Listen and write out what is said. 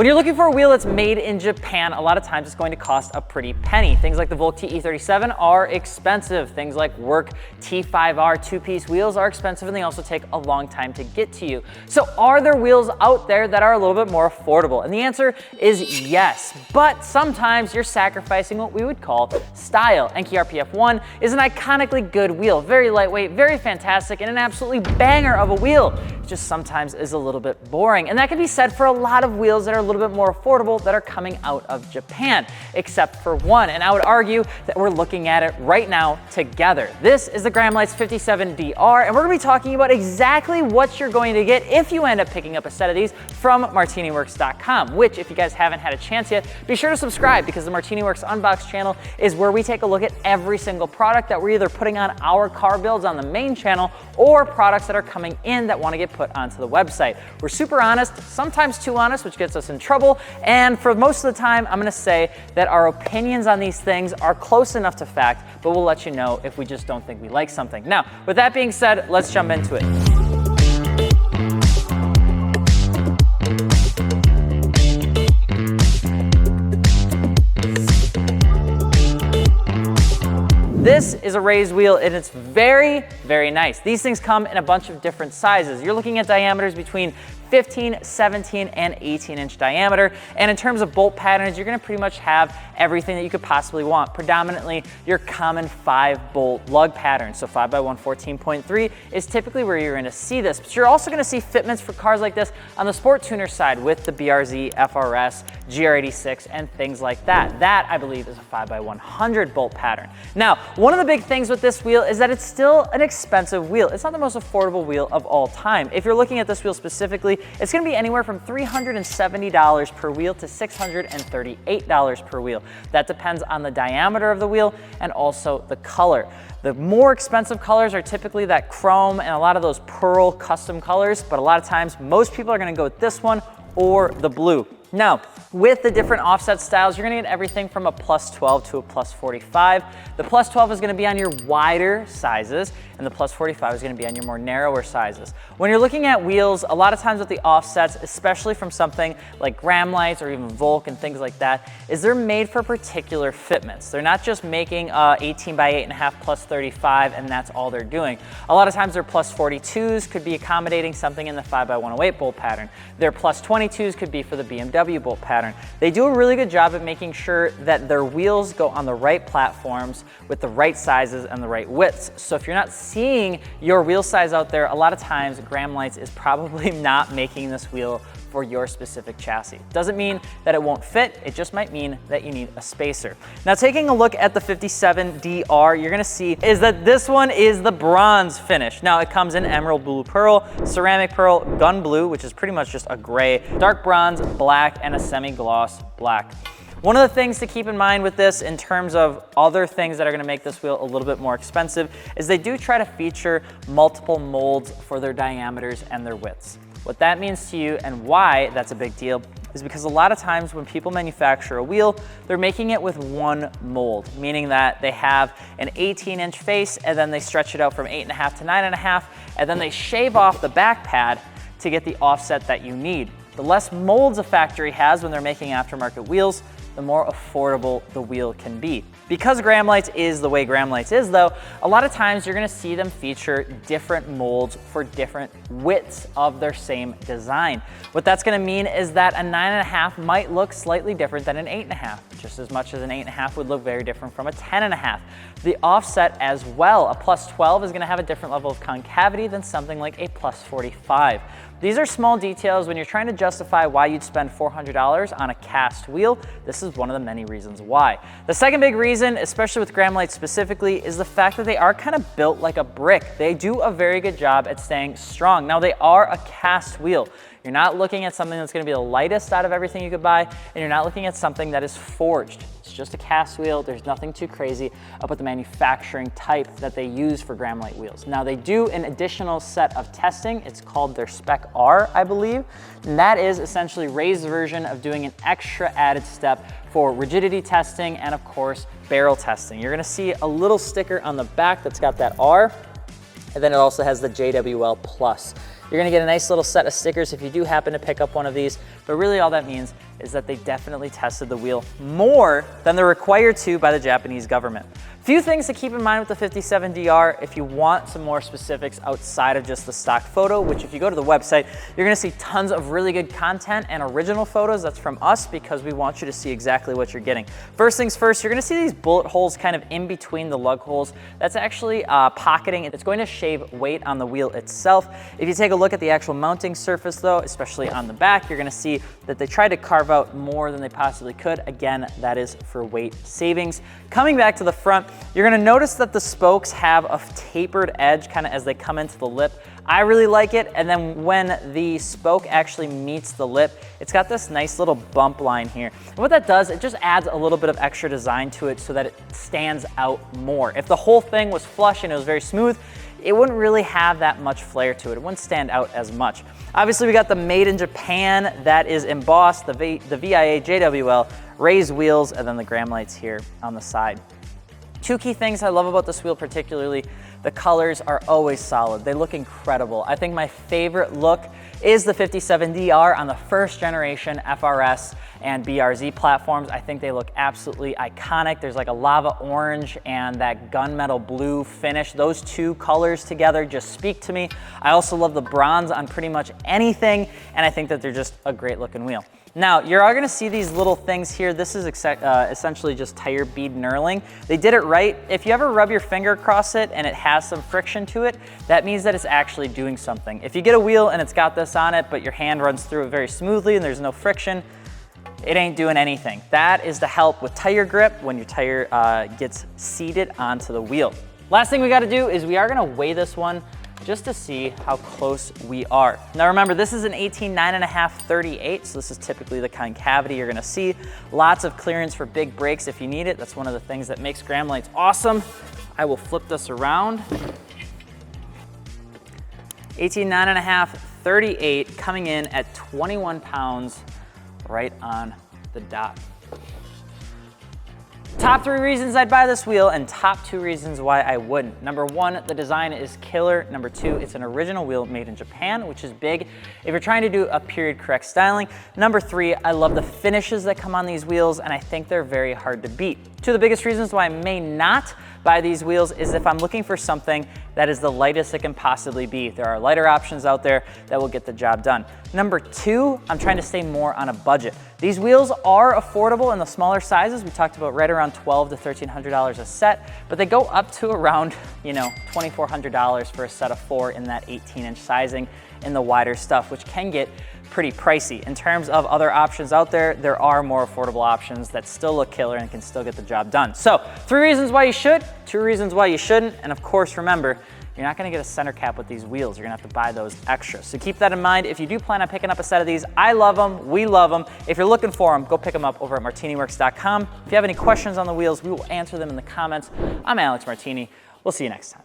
When you're looking for a wheel that's made in Japan, a lot of times it's going to cost a pretty penny. Things like the Volk TE37 are expensive. Things like Work T5R two-piece wheels are expensive, and they also take a long time to get to you. So are there wheels out there that are a little bit more affordable? And the answer is yes, but sometimes you're sacrificing what we would call style. Enkei RPF1 is an iconically good wheel, very lightweight, very fantastic, and an absolutely banger of a wheel. It just sometimes is a little bit boring, and that can be said for a lot of wheels that are a little bit more affordable that are coming out of Japan, except for one, and I would argue that we're looking at it right now together. This is the Gramlites 57DR, and we're gonna be talking about exactly what you're going to get if you end up picking up a set of these from MartiniWorks.com, which, if you guys haven't had a chance yet, be sure to subscribe, because the MartiniWorks Unbox channel is where we take a look at every single product that we're either putting on our car builds on the main channel or products that are coming in that want to get put onto the website. We're super honest, sometimes too honest, which gets us in trouble, and for most of the time, I'm gonna say that our opinions on these things are close enough to fact, but we'll let you know if we just don't think we like something. Now, with that being said, let's jump into it. This is a raised wheel, and it's very, very nice. These things come in a bunch of different sizes. You're looking at diameters between 15, 17, and 18-inch diameter. And in terms of bolt patterns, you're gonna pretty much have everything that you could possibly want. Predominantly, your common 5-bolt lug pattern. So 5x1 14.3 is typically where you're gonna see this. But you're also gonna see fitments for cars like this on the sport tuner side with the BRZ, FRS, GR86, and things like that. That, I believe, is a 5x100 bolt pattern. Now, one of the big things with this wheel is that it's still an expensive wheel. It's not the most affordable wheel of all time. If you're looking at this wheel specifically, it's gonna be anywhere from $370 per wheel to $638 per wheel. That depends on the diameter of the wheel and also the color. The more expensive colors are typically that chrome and a lot of those pearl custom colors, but a lot of times most people are gonna go with this one or the blue. Now, with the different offset styles, you're gonna get everything from a +12 to a +45. The +12 is gonna be on your wider sizes, and the +45 is gonna be on your more narrower sizes. When you're looking at wheels, a lot of times with the offsets, especially from something like Gramlites or even Volk and things like that, is they're made for particular fitments. They're not just making 18 by 8.5 +35 and that's all they're doing. A lot of times their +42s could be accommodating something in the 5x108 bolt pattern. Their +22s could be for the BMW bolt pattern. They do a really good job at making sure that their wheels go on the right platforms with the right sizes and the right widths. So if you're not seeing your wheel size out there, a lot of times Gramlites is probably not making this wheel for your specific chassis. Doesn't mean that it won't fit, it just might mean that you need a spacer. Now, taking a look at the 57DR, you're gonna see is that this one is the bronze finish. Now, it comes in emerald blue pearl, ceramic pearl, gun blue, which is pretty much just a gray, dark bronze, black, and a semi-gloss black. One of the things to keep in mind with this in terms of other things that are gonna make this wheel a little bit more expensive is they do try to feature multiple molds for their diameters and their widths. What that means to you and why that's a big deal is because a lot of times when people manufacture a wheel, they're making it with one mold, meaning that they have an 18-inch face and then they stretch it out from 8.5 to 9.5, and then they shave off the back pad to get the offset that you need. The less molds a factory has when they're making aftermarket wheels, the more affordable the wheel can be. Because Gramlites is the way Gramlites is though, a lot of times you're gonna see them feature different molds for different widths of their same design. What that's gonna mean is that a 9.5 might look slightly different than an 8.5, just as much as an 8.5 would look very different from a 10.5. The offset as well, a +12 is gonna have a different level of concavity than something like a +45. These are small details when you're trying to justify why you'd spend $400 on a cast wheel. This is one of the many reasons why. The second big reason, especially with Gramlites specifically, is the fact that they are kind of built like a brick. They do a very good job at staying strong. Now, they are a cast wheel. You're not looking at something that's gonna be the lightest out of everything you could buy, and you're not looking at something that is forged. It's just a cast wheel. There's nothing too crazy about the manufacturing type that they use for Gramlite wheels. Now, they do an additional set of testing. It's called their Spec R, I believe. And that is essentially Ray's version of doing an extra added step for rigidity testing and, of course, barrel testing. You're gonna see a little sticker on the back that's got that R, and then it also has the JWL Plus. You're gonna get a nice little set of stickers if you do happen to pick up one of these, but really all that means is that they definitely tested the wheel more than they're required to by the Japanese government. Few things to keep in mind with the 57DR if you want some more specifics outside of just the stock photo, which if you go to the website, you're gonna see tons of really good content and original photos. That's from us because we want you to see exactly what you're getting. First things first, you're gonna see these bullet holes kind of in between the lug holes. That's actually pocketing. It's going to shave weight on the wheel itself. If you take a look at the actual mounting surface though, especially on the back, you're gonna see that they tried to carve out more than they possibly could. Again, that is for weight savings. Coming back to the front, you're gonna notice that the spokes have a tapered edge kind of as they come into the lip. I really like it, and then when the spoke actually meets the lip, it's got this nice little bump line here. And what that does, it just adds a little bit of extra design to it so that it stands out more. If the whole thing was flush and it was very smooth, it wouldn't really have that much flair to it. It wouldn't stand out as much. Obviously, we got the Made in Japan that is embossed, the VIA JWL, raised wheels, and then the gram lights here on the side. Two key things I love about this wheel particularly, the colors are always solid. They look incredible. I think my favorite look is the 57DR on the first generation FRS and BRZ platforms. I think they look absolutely iconic. There's like a lava orange and that gunmetal blue finish. Those two colors together just speak to me. I also love the bronze on pretty much anything, and I think that they're just a great looking wheel. Now, you're all gonna see these little things here. This is essentially just tire bead knurling. They did it right. If you ever rub your finger across it and it has some friction to it, that means that it's actually doing something. If you get a wheel and it's got this on it, but your hand runs through it very smoothly and there's no friction, it ain't doing anything. That is to help with tire grip when your tire gets seated onto the wheel. Last thing we gotta do is we are gonna weigh this one just to see how close we are. Now remember, this is an 18 9.5 38, so this is typically the concavity you're gonna see. Lots of clearance for big brakes if you need it. That's one of the things that makes gram lights awesome. I will flip this around. 18 9.5 38 coming in at 21 pounds right on the dot. Top 3 reasons I'd buy this wheel and top 2 reasons why I wouldn't. Number 1, the design is killer. Number 2, it's an original wheel made in Japan, which is big if you're trying to do a period correct styling. Number 3, I love the finishes that come on these wheels, and I think they're very hard to beat. Two of the biggest reasons why I may not buy these wheels is if I'm looking for something that is the lightest it can possibly be. There are lighter options out there that will get the job done. Number 2, I'm trying to stay more on a budget. These wheels are affordable in the smaller sizes. We talked about right around $1,200 to $1,300 a set, but they go up to around, $2,400 for a set of 4 in that 18-inch sizing in the wider stuff, which can get pretty pricey. In terms of other options out there, there are more affordable options that still look killer and can still get the job done. So 3 reasons why you should, 2 reasons why you shouldn't, and of course, remember, you're not gonna get a center cap with these wheels. You're gonna have to buy those extras. So keep that in mind. If you do plan on picking up a set of these, I love them, we love them. If you're looking for them, go pick them up over at martiniworks.com. If you have any questions on the wheels, we will answer them in the comments. I'm Alex Martini. We'll see you next time.